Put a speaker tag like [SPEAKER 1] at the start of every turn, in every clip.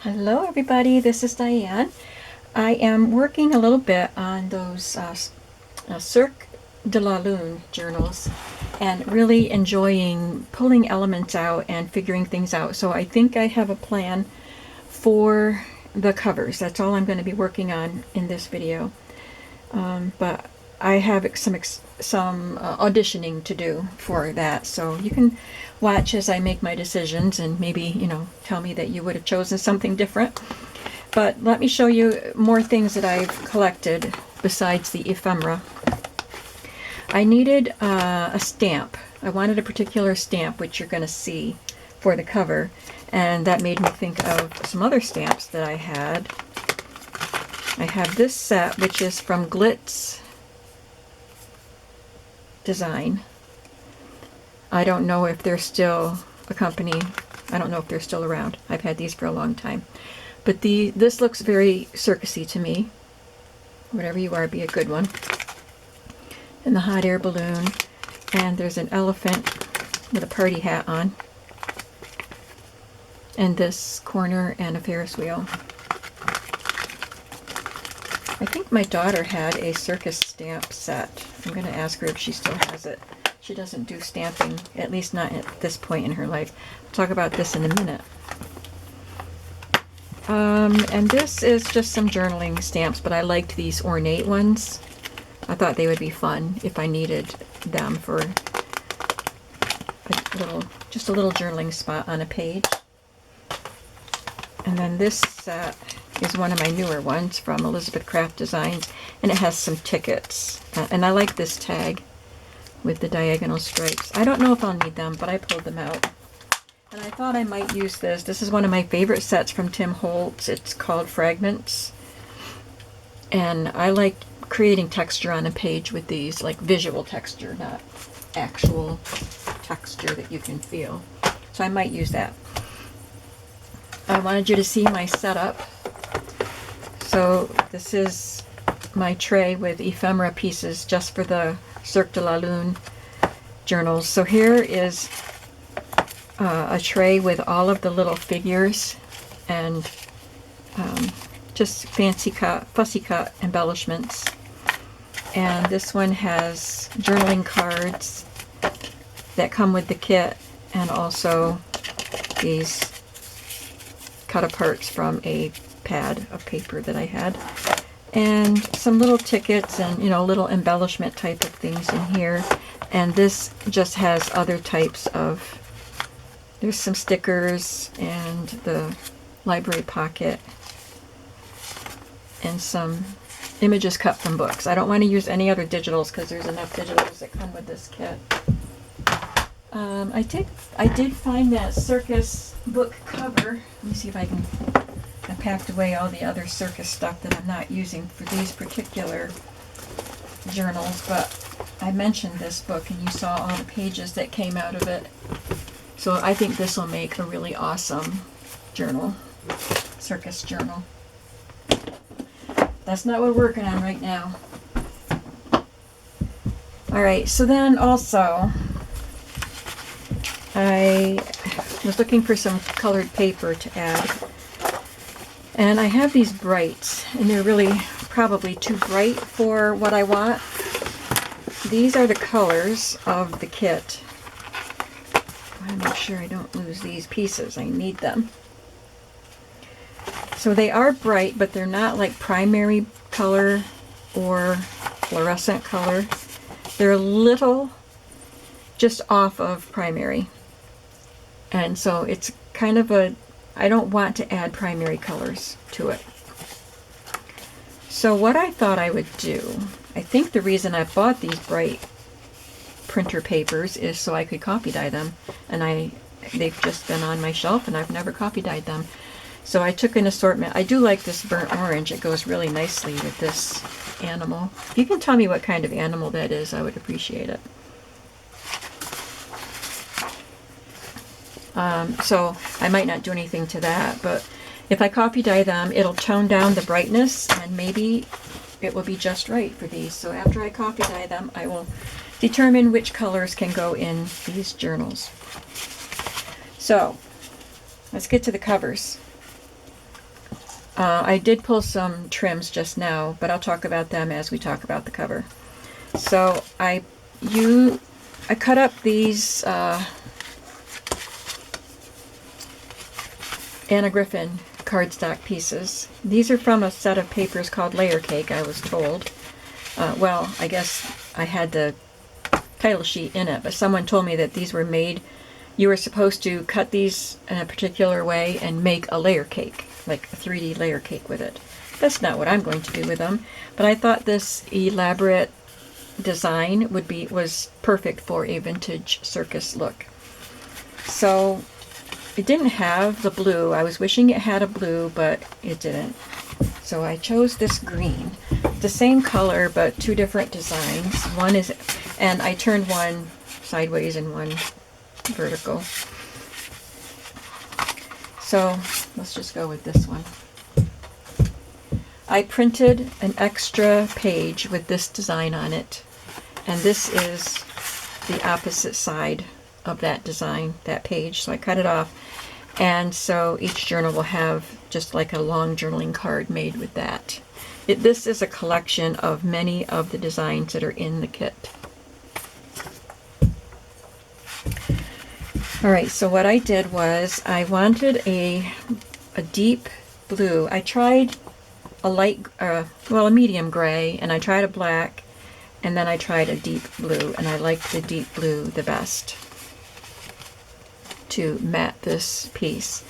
[SPEAKER 1] Hello everybody, this is Diane. I am working a little bit on those Cirque de la Lune journals and really enjoying pulling elements out and figuring things out. So I think I have a plan for the covers. That's all I'm going to be working on in this video. But I have some auditioning to do for that, so you can watch as I make my decisions and maybe, tell me that you would have chosen something different. But let me show you more things that I've collected besides the ephemera. I needed a stamp. I wanted a particular stamp, which you're going to see for the cover, and that made me think of some other stamps that I had. I have this set, which is from Glitz Design. I don't know if they're still a company. I don't know if they're still around. I've had these for a long time. But this looks very circusy to me. Whatever you are, be a good one. And the hot air balloon. And there's an elephant with a party hat on. And this corner and a Ferris wheel. I think my daughter had a circus stamp set. I'm going to ask her if she still has it. She doesn't do stamping, at least not at this point in her life. I'll talk about this in a minute. And this is just some journaling stamps, but I liked these ornate ones. I thought they would be fun if I needed them for just a little journaling spot on a page. And then this set is one of my newer ones from Elizabeth Craft Designs, and it has some tickets. And I like this tag with the diagonal stripes. I don't know if I'll need them, but I pulled them out. And I thought I might use this. This is one of my favorite sets from Tim Holtz. It's called Fragments. And I like creating texture on a page with these, like visual texture, not actual texture that you can feel. So I might use that. I wanted you to see my setup. So this is my tray with ephemera pieces just for the Cirque de la Lune journals. So here is a tray with all of the little figures and just fancy cut, fussy cut embellishments. And this one has journaling cards that come with the kit, and also these cut aparts from a pad of paper that I had, and some little tickets and little embellishment type of things in here. And this just has other types of, there's some stickers and the library pocket and some images cut from books. I don't want to use any other digitals because there's enough digitals that come with this kit. I did find that circus book cover. Let me see if I packed away all the other circus stuff that I'm not using for these particular journals, but I mentioned this book and you saw all the pages that came out of it. So I think this will make a really awesome journal, circus journal. That's not what we're working on right now. Alright, so then also I was looking for some colored paper to add. And I have these brights, and they're really probably too bright for what I want. These are the colors of the kit. I want to make sure I don't lose these pieces. I need them. So they are bright, but they're not like primary color or fluorescent color. They're a little just off of primary. And so it's kind of I don't want to add primary colors to it. So what I thought I would do, I think the reason I bought these bright printer papers is so I could copy dye them. And they've just been on my shelf and I've never copy dyed them. So I took an assortment. I do like this burnt orange. It goes really nicely with this animal. If you can tell me what kind of animal that is, I would appreciate it. So I might not do anything to that, but if I copy dye them, it'll tone down the brightness and maybe it will be just right for these. So after I copy dye them, I will determine which colors can go in these journals. So let's get to the covers. I did pull some trims just now, but I'll talk about them as we talk about the cover. So I cut up these Anna Griffin cardstock pieces. These are from a set of papers called Layer Cake, I was told. Well, I guess I had the title sheet in it, but someone told me that these were made, you were supposed to cut these in a particular way and make a layer cake, like a 3D layer cake with it. That's not what I'm going to do with them, but I thought this elaborate design was perfect for a vintage circus look. So it didn't have the blue. I was wishing it had a blue, but it didn't. So I chose this green. The same color, but two different designs. One is, and I turned one sideways and one vertical. So let's just go with this one. I printed an extra page with this design on it, and this is the opposite side of that design, that page. So I cut it off, and so each journal will have just like a long journaling card made with that. This is a collection of many of the designs that are in the kit. Alright, so what I did was I wanted a deep blue. I tried a light, a medium gray, and I tried a black, and then I tried a deep blue, and I liked the deep blue the best to matte this piece.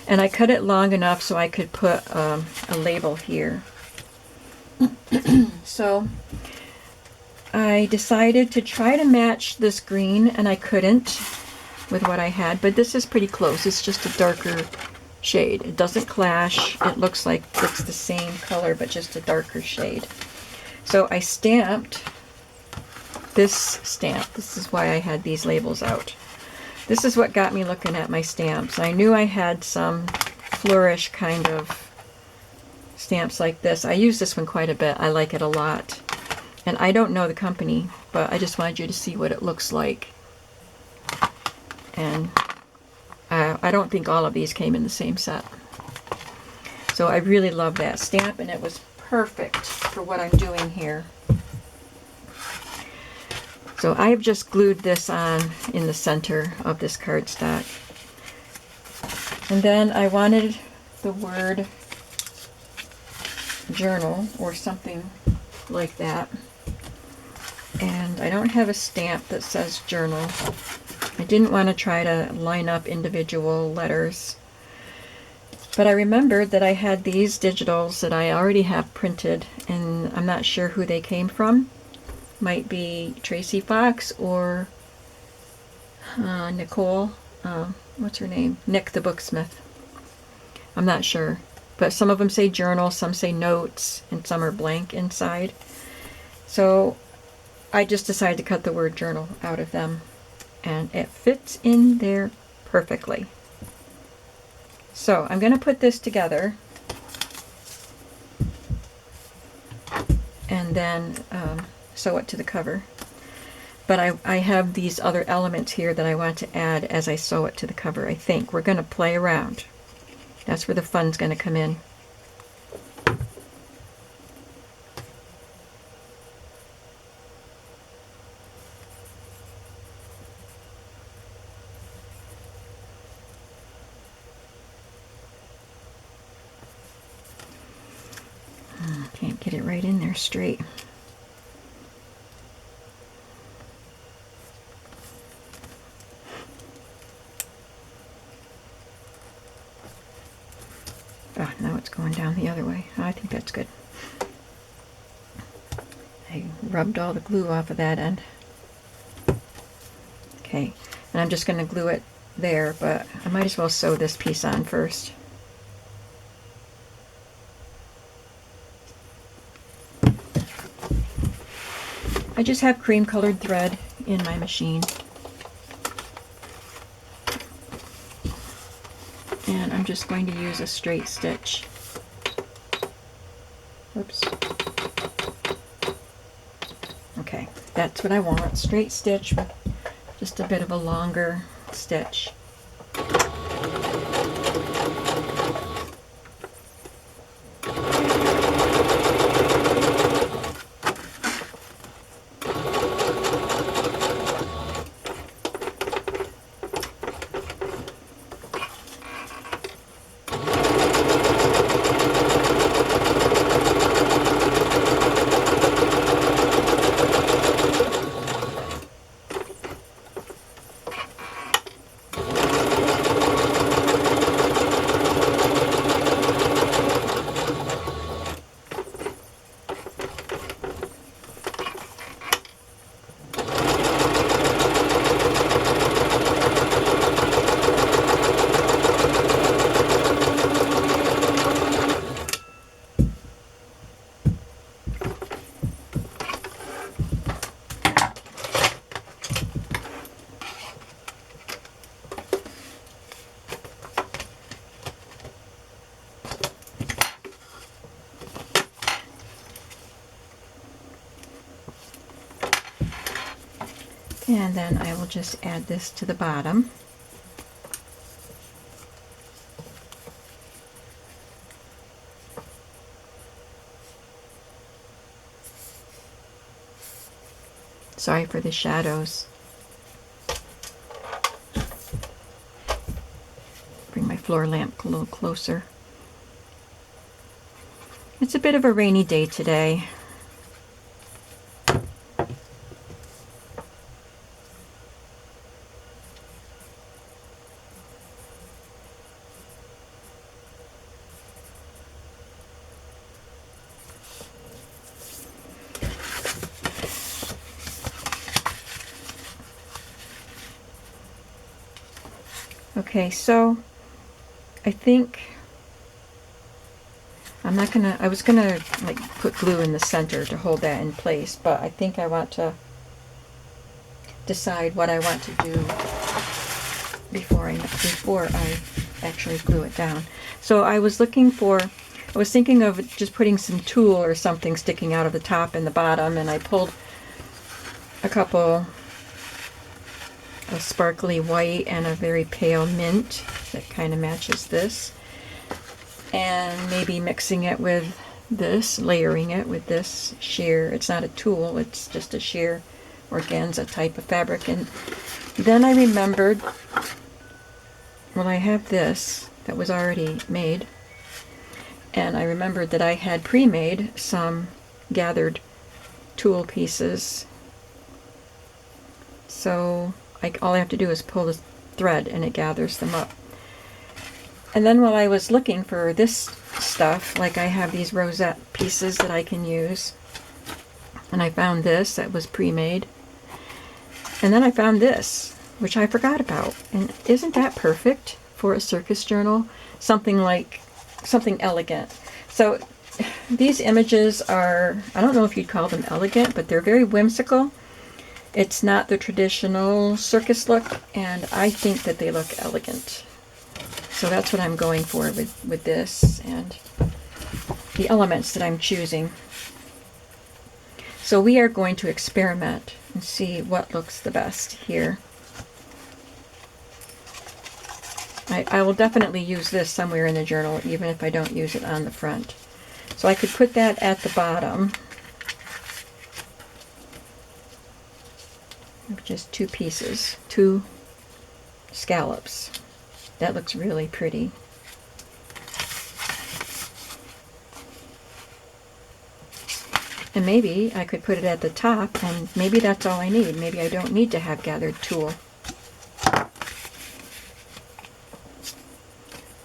[SPEAKER 1] And I cut it long enough so I could put a label here. So I decided to try to match this green, and I couldn't with what I had, but this is pretty close. It's just a darker shade. It doesn't clash. It looks like it's the same color, but just a darker shade. So I stamped this stamp. This is why I had these labels out. This is what got me looking at my stamps. I knew I had some flourish kind of stamps like this. I use this one quite a bit. I like it a lot. And I don't know the company, but I just wanted you to see what it looks like. And I don't think all of these came in the same set. So I really love that stamp, and it was perfect for what I'm doing here. So I have just glued this on in the center of this cardstock. And then I wanted the word journal or something like that. And I don't have a stamp that says journal. I didn't want to try to line up individual letters. But I remembered that I had these digitals that I already have printed, and I'm not sure who they came from. Might be Tracy Fox or Nicole, what's her name? Nick the Booksmith. I'm not sure. But some of them say journal, some say notes, and some are blank inside. So I just decided to cut the word journal out of them, and it fits in there perfectly. So I'm going to put this together and then sew it to the cover. But I have these other elements here that I want to add as I sew it to the cover. I think we're going to play around. That's where the fun's going to come in. Can't get it right in there straight. Oh, now it's going down the other way. I think that's good. I rubbed all the glue off of that end. Okay, and I'm just going to glue it there, but I might as well sew this piece on first. I just have cream colored thread in my machine. And I'm just going to use a straight stitch. Oops. Okay, that's what I want. Straight stitch with just a bit of a longer stitch. And then I will just add this to the bottom. Sorry for the shadows. Bring my floor lamp a little closer. It's a bit of a rainy day today. Okay, so I think I was gonna like put glue in the center to hold that in place, but I think I want to decide what I want to do before I actually glue it down. So I was thinking of just putting some tulle or something sticking out of the top and the bottom, and I pulled a couple of sparkly white and a very pale mint that kind of matches this, and maybe mixing it with this, layering it with this sheer. It's not a tulle, it's just a sheer organza type of fabric. And then I remembered, well, I have this that was already made, and I remembered that I had pre-made some gathered tulle pieces. So all I have to do is pull the thread and it gathers them up. And then while I was looking for this stuff, like I have these rosette pieces that I can use, and I found this that was pre-made. And then I found this, which I forgot about. And isn't that perfect for a circus journal? Something elegant. So these images are, I don't know if you'd call them elegant, but they're very whimsical. It's not the traditional circus look, and I think that they look elegant. So that's what I'm going for with this and the elements that I'm choosing. So we are going to experiment and see what looks the best here. I will definitely use this somewhere in the journal, even if I don't use it on the front. So I could put that at the bottom. Just two pieces, two scallops. That looks really pretty. And maybe I could put it at the top, and maybe that's all I need. Maybe I don't need to have gathered tulle.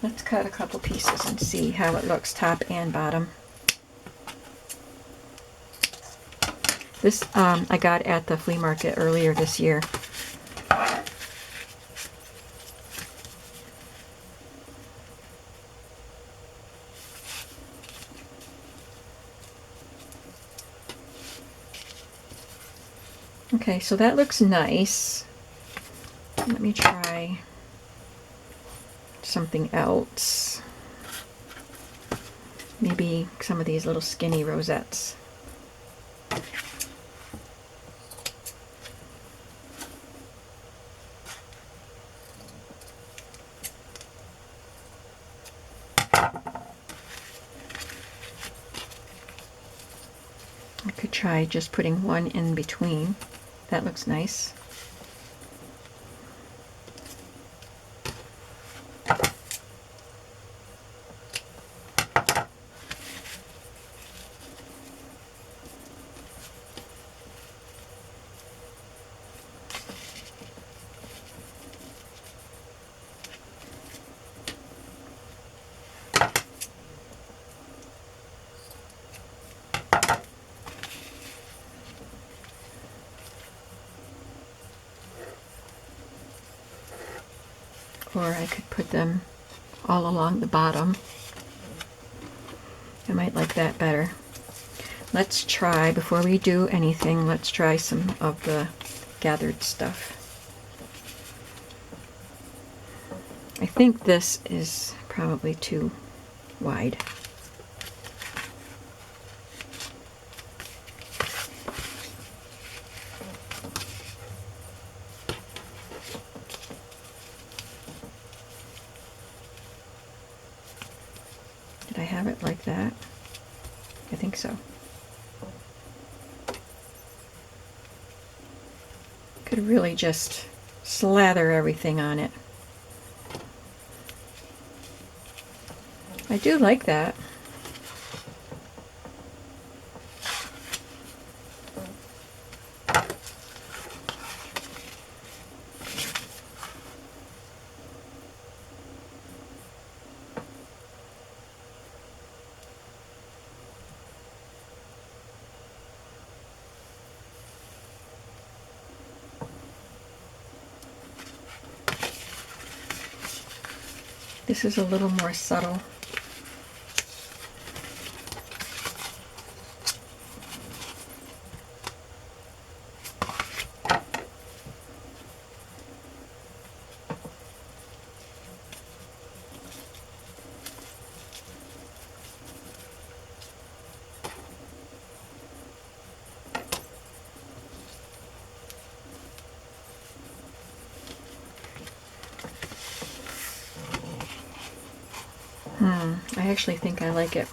[SPEAKER 1] Let's cut a couple pieces and see how it looks top and bottom. This I got at the flea market earlier this year. Okay, so that looks nice. Let me try something else. Maybe some of these little skinny rosettes. I could try just putting one in between. That looks nice. Or I could put them all along the bottom. I might like that better. Let's try, before we do anything, let's try some of the gathered stuff. I think this is probably too wide. Did I have it like that? I think so. Could really just slather everything on it. I do like that. This is a little more subtle. I actually think I like it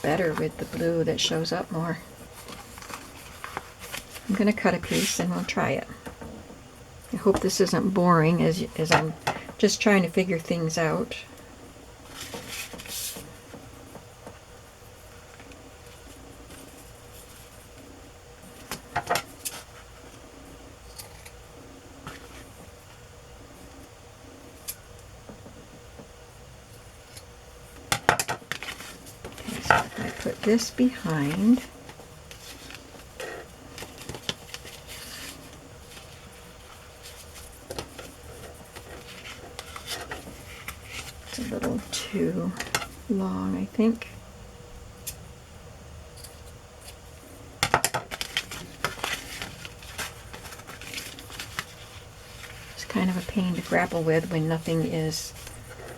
[SPEAKER 1] better with the blue that shows up more. I'm going to cut a piece and we'll try it. I hope this isn't boring as I'm just trying to figure things out. Put this behind. It's a little too long, I think. It's kind of a pain to grapple with when nothing is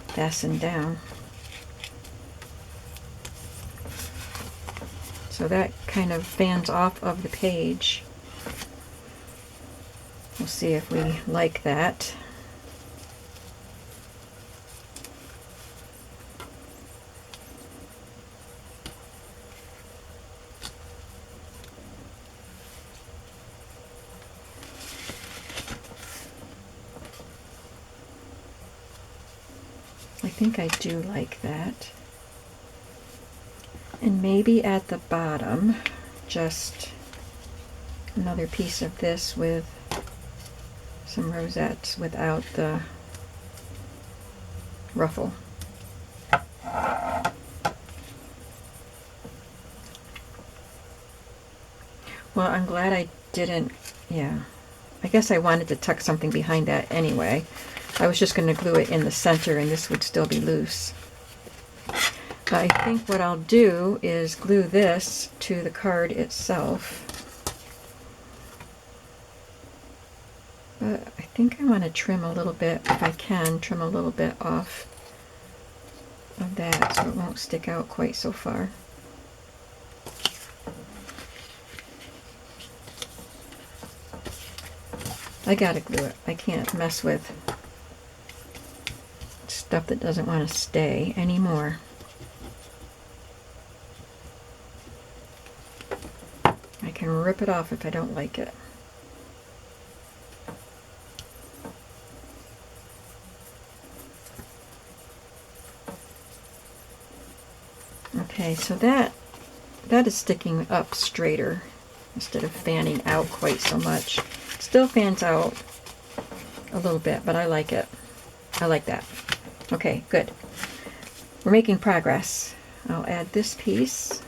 [SPEAKER 1] fastened down. So that kind of fans off of the page. We'll see if we like that. I think I do like that. And maybe at the bottom, just another piece of this with some rosettes without the ruffle. Well, I'm glad I didn't, yeah. I guess I wanted to tuck something behind that anyway. I was just going to glue it in the center and this would still be loose. But I think what I'll do is glue this to the card itself. But I think I want to trim a little bit, if I can, trim a little bit off of that so it won't stick out quite so far. I gotta glue it. I can't mess with stuff that doesn't want to stay anymore. I can rip it off if I don't like it. Okay, so that is sticking up straighter instead of fanning out quite so much. It still fans out a little bit, but I like it. I like that. Okay, good. We're making progress. I'll add this piece.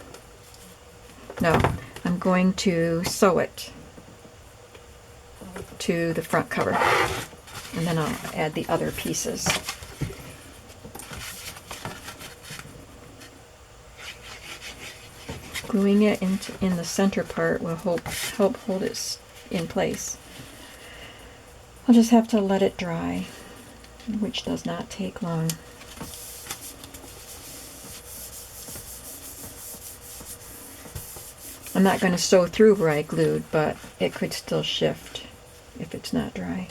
[SPEAKER 1] No, I'm going to sew it to the front cover, and then I'll add the other pieces. Gluing it in the center part will help hold it in place. I'll just have to let it dry, which does not take long. I'm not going to sew through where I glued, but it could still shift if it's not dry.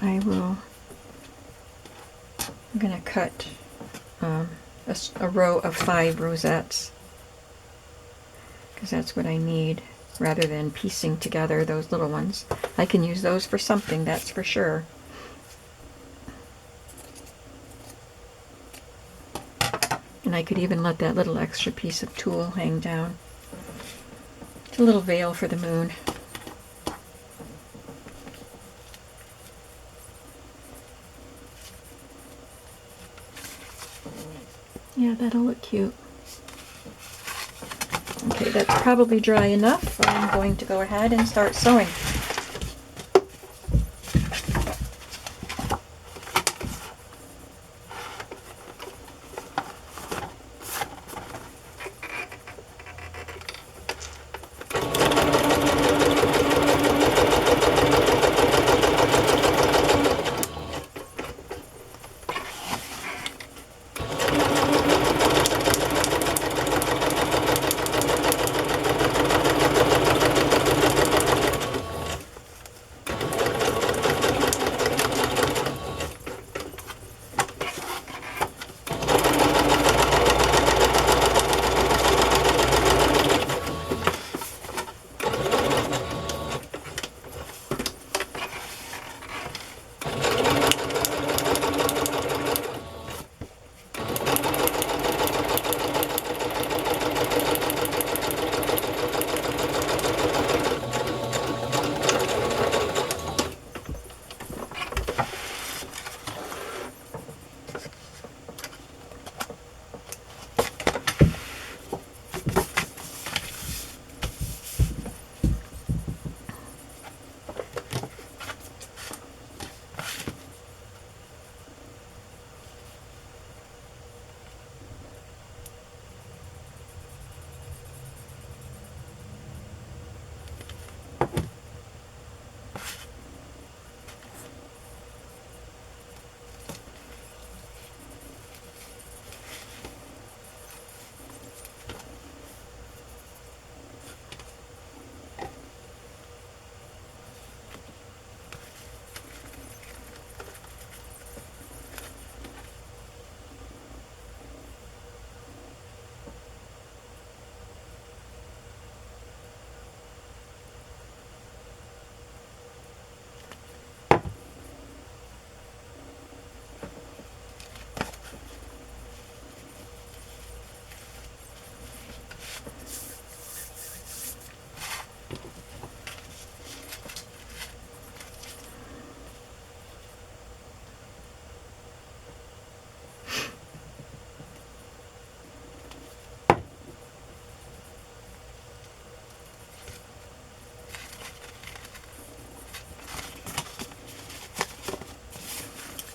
[SPEAKER 1] And I'm going to cut a row of 5 rosettes, because that's what I need, rather than piecing together those little ones. I can use those for something, that's for sure. And I could even let that little extra piece of tulle hang down. It's a little veil for the moon. Yeah, that'll look cute. Okay, that's probably dry enough. I'm going to go ahead and start sewing.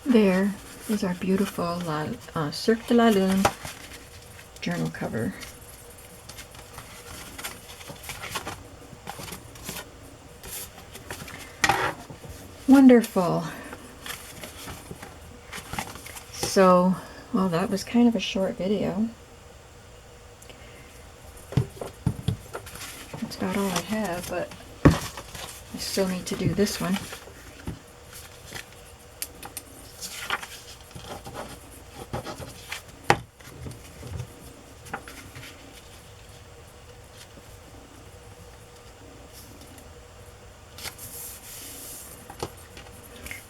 [SPEAKER 1] There is our beautiful Cirque de la Lune journal cover. Wonderful. So, well, that was kind of a short video. That's about all I have, but I still need to do this one.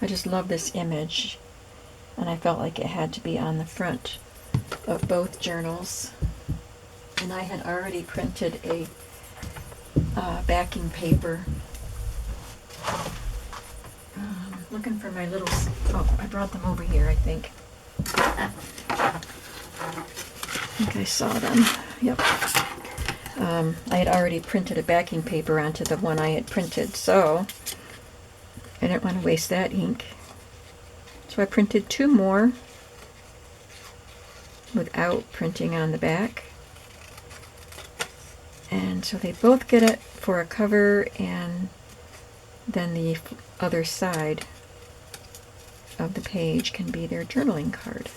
[SPEAKER 1] I just love this image, and I felt like it had to be on the front of both journals. And I had already printed a backing paper. Looking for my little, oh, I brought them over here, I think. I think I saw them, yep. I had already printed a backing paper onto the one I had printed, so I didn't want to waste that ink. So I printed 2 more without printing on the back. And so they both get it for a cover, and then the other side of the page can be their journaling card.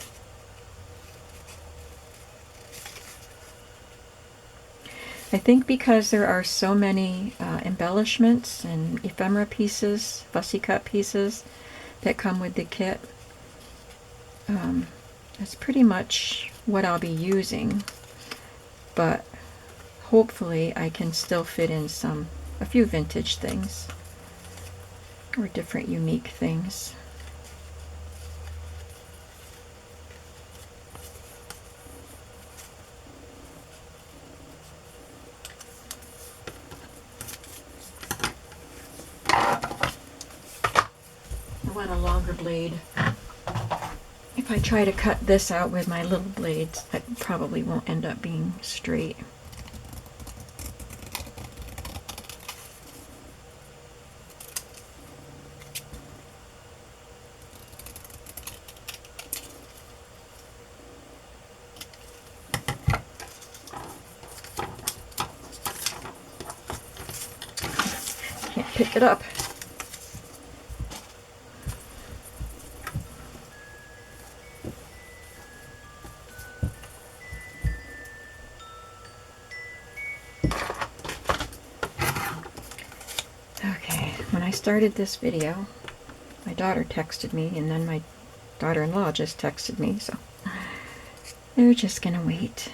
[SPEAKER 1] I think because there are so many embellishments and ephemera pieces, fussy cut pieces, that come with the kit. That's pretty much what I'll be using, but hopefully I can still fit in a few vintage things or different unique things. I want a longer blade. If I try to cut this out with my little blades, it probably won't end up being straight. Can't pick it up. When I started this video, my daughter texted me, and then my daughter-in-law just texted me, so they're just gonna wait.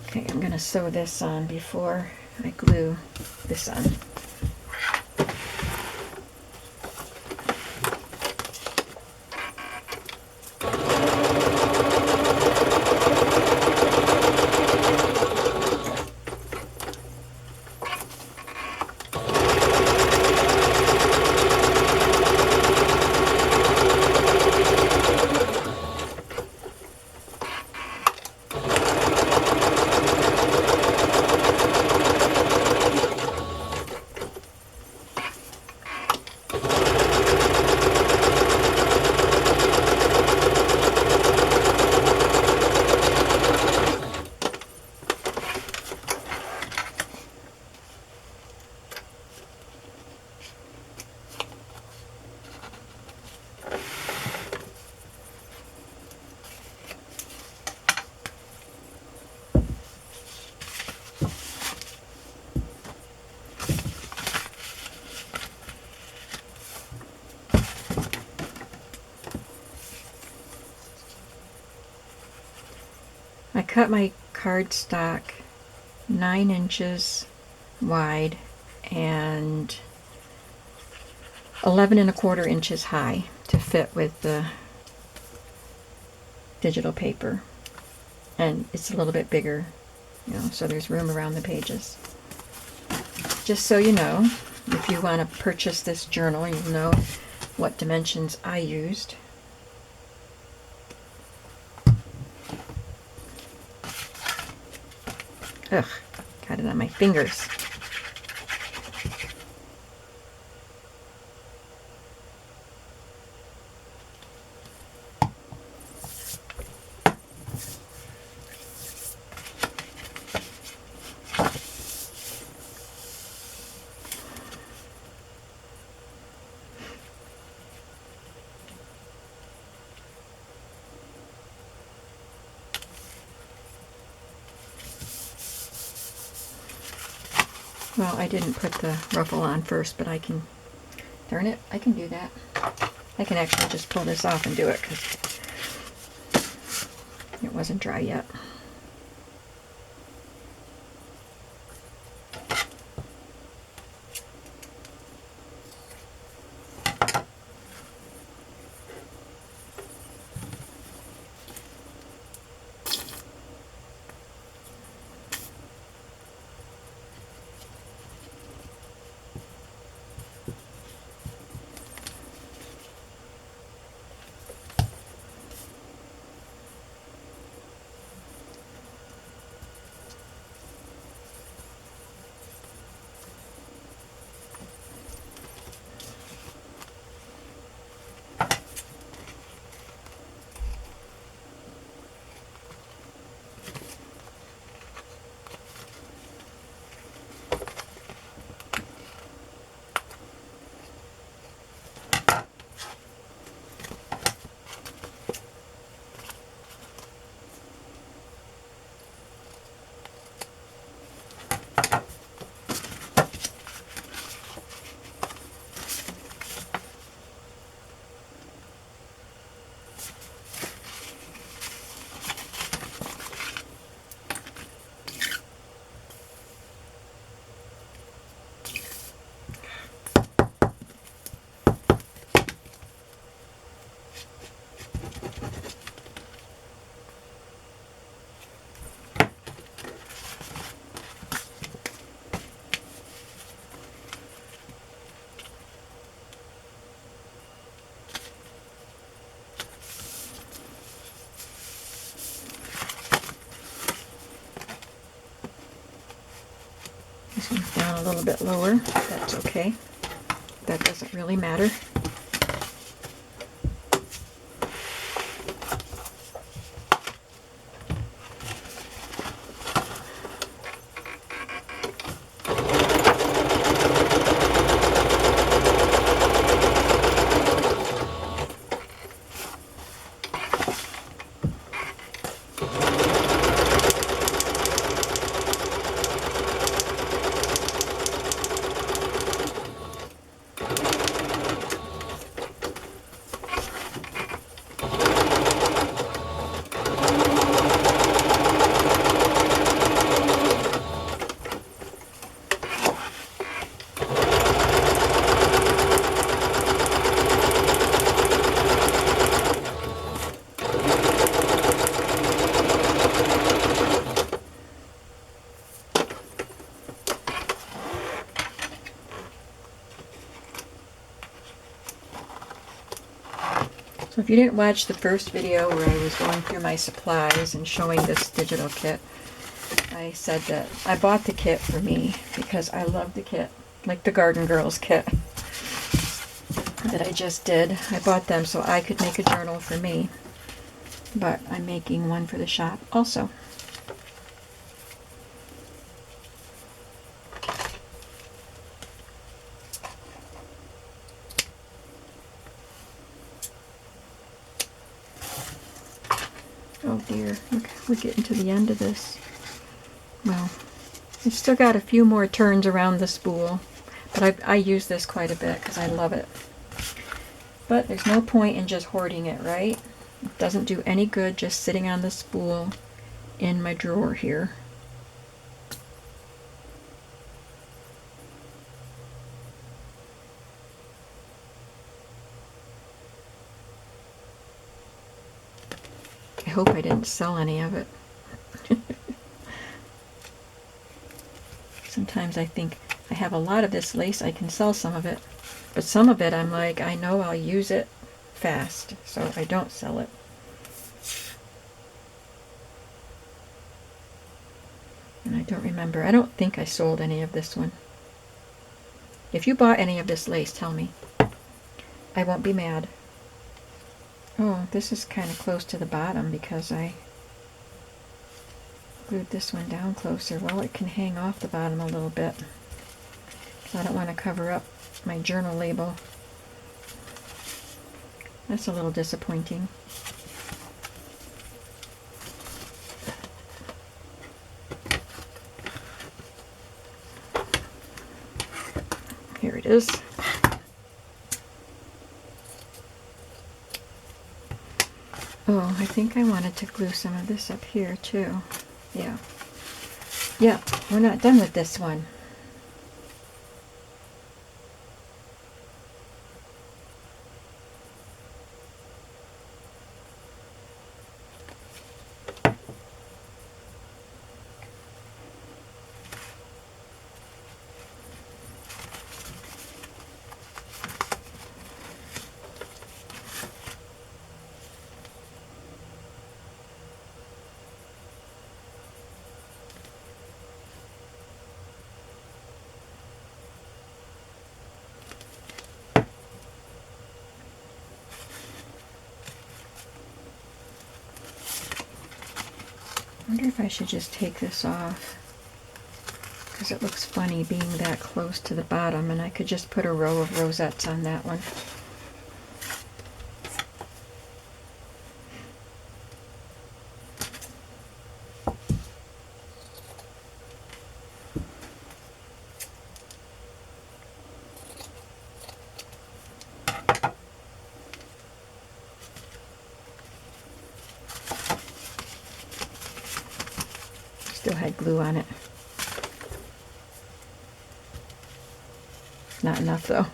[SPEAKER 1] Okay, I'm going to sew this on before I glue this on. I cut my cardstock 9 inches wide and 11 1/4 inches high to fit with the digital paper, and it's a little bit bigger, so there's room around the pages. Just so you know, if you want to purchase this journal, you'll know what dimensions I used. Ugh, got it on my fingers. Well, I didn't put the ruffle on first, but I can, darn it, I can do that. I can actually just pull this off and do it because it wasn't dry yet. This one's down a little bit lower. That's okay. That doesn't really matter. So if you didn't watch the first video where I was going through my supplies and showing this digital kit, I said that I bought the kit for me because I love the kit, like the Garden Girls kit that I just did. I bought them so I could make a journal for me, but I'm making one for the shop also. Oh dear, look, we're getting to the end of this. Well, I've still got a few more turns around the spool, but I use this quite a bit because I love it. But there's no point in just hoarding it, right? It doesn't do any good just sitting on the spool in my drawer here. I hope I didn't sell any of it. Sometimes I think I have a lot of this lace, I can sell some of it. But some of it I'm like, I know I'll use it fast, so I don't sell it. And I don't remember. I don't think I sold any of this one. If you bought any of this lace, tell me. I won't be mad. Oh, this is kind of close to the bottom because I glued this one down closer. Well, it can hang off the bottom a little bit. I don't want to cover up my journal label. That's a little disappointing. Here it is. Oh, I think I wanted to glue some of this up here too. Yeah. Yeah, we're not done with this one. I wonder if I should just take this off because it looks funny being that close to the bottom, and I could just put a row of rosettes on that one. Still had glue on it. Not enough though.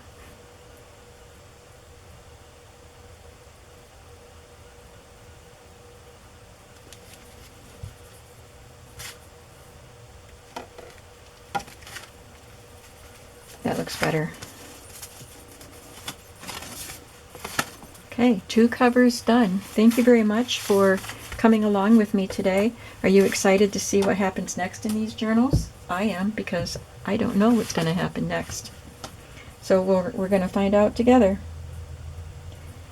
[SPEAKER 1] That looks better. Okay, 2 covers done. Thank you very much for coming along with me today. Are you excited to see what happens next in these journals? I am, because I don't know what's going to happen next. So we're going to find out together.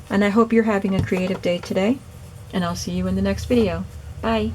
[SPEAKER 1] And I hope you're having a creative day today, and I'll see you in the next video. Bye.